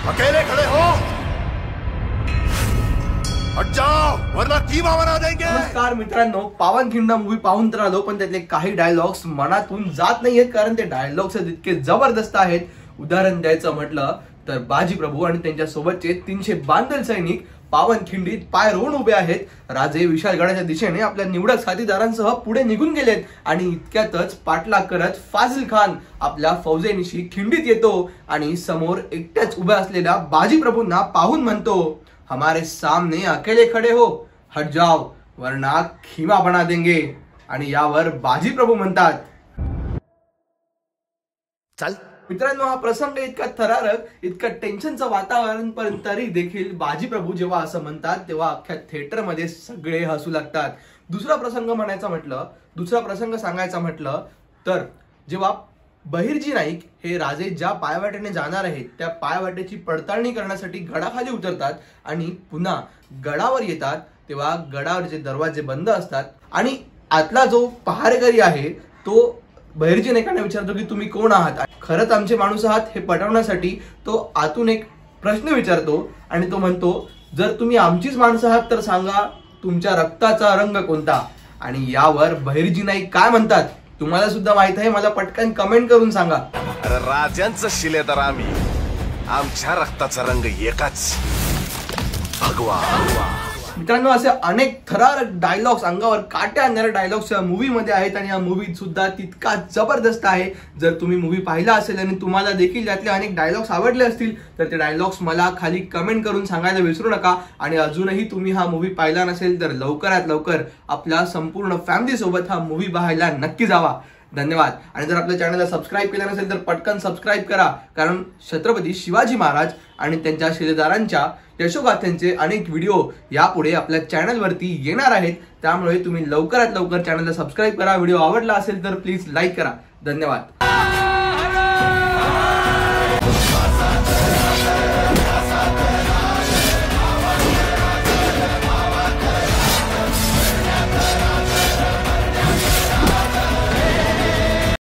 अकेले खड़े हो, हट जाओ वरना कीमा बना देंगे। नमस्कार मित्रांनो, पावनखिंड मूवी पाहून तर आलो, पण त्यातले काही डायलॉग्स मनातून जात नाहीयेत, कारण ते डायलॉग्स इतके जबरदस्त आहेत। उदाहरण द्यायचं म्हटलं तर बाजी प्रभू आणि त्यांच्या सोबतचे 300 बांधल सैनिक पावनखिंडीत पाय रोवून उभे आहेत। राजे विशाळगडाच्या दिशेने आपल्या निवडक साथीदारांसह पुढे निघून गेलेत आणि इतक्यातच पाठलाग करत फाजिल खान आपल्या फौजेनिशी खिंडीत येतो आणि समोर एकट्याच उभ्या असलेल्या बाजी प्रभूंना पाहून म्हणतो, हमारे सामने अकेले खड़े हो, हट जाओ वरना खीमा बना देंगे। आणि यावर बाजी प्रभू म्हणतात, चल। मित्रांनो, हा प्रसंग इतका थरारक, इतका टेन्शनचं वातावरण, पण तरी देखील बाजी प्रभू जेव्हा असं म्हणतात तेव्हा अख्ख्या थिएटरमध्ये सगळे हसू लागतात। दुसरा प्रसंग सांगायचा म्हटलं तर जेव्हा बहिर्जी नाईक हे राजे ज्या पायवाटेने जाणार आहेत त्या पायवाटेची पडताळणी करण्यासाठी गडाखाली उतरतात आणि पुन्हा गडावर येतात, तेव्हा गडावरचे दरवाजे बंद असतात आणि आतला जो पहारेकरी आहे तो बहिर्जी नाईकांना विचारतो की तुम्ही कोण आहात। खरंच आमचे माणूस आहात हे पटवण्यासाठी तो आतून एक प्रश्न विचारतो आणि तो म्हणतो, जर तुम्ही आमचीच माणसं आहात तर सांगा तुमच्या रक्ताचा रंग कोणता। आणि यावर बहिर्जी नाईक काय म्हणतात तुम्हाला सुद्धा माहित आहे, मला पटकन कमेंट करून सांगा। अरे राजांचं शिलेदार आम्ही, आमच्या रक्ताचा रंग एकाच, भगवा। मित्रांनो, असे अनेक थरारक डायलॉग्स, अंगावर काट्या आणणारे डायलॉग्स या मूवी मध्ये आहेत आणि या मूवी सुद्धा तितका जबरदस्त आहे। जर तुम्ही मूवी पाहिला असेल आणि तुम्हाला देखील त्यातले अनेक डायलॉग्स आवडले असतील तर ते डायलॉग्स मला खाली कमेंट करून सांगायला विसरू नका। आणि अजूनही तुम्ही हा मूवी पाहिला नसेल तर लवकरात लवकर आपल्या संपूर्ण फॅमिली सोबत हा मूवी पाहायला नक्की जावा। धन्यवाद। आणि जर आपल्या चॅनलला सबस्क्राईब केलं नसेल तर पटकन सबस्क्राईब करा, कारण छत्रपती शिवाजी महाराज आणि त्यांच्या शिलेदारांच्या यशोगाथांचे अनेक व्हिडिओ यापुढे आपल्या चॅनलवरती येणार आहेत। त्यामुळे तुम्ही लवकरात लवकर चॅनलला सबस्क्राईब करा। व्हिडिओ आवडला असेल तर प्लीज लाईक करा। धन्यवाद।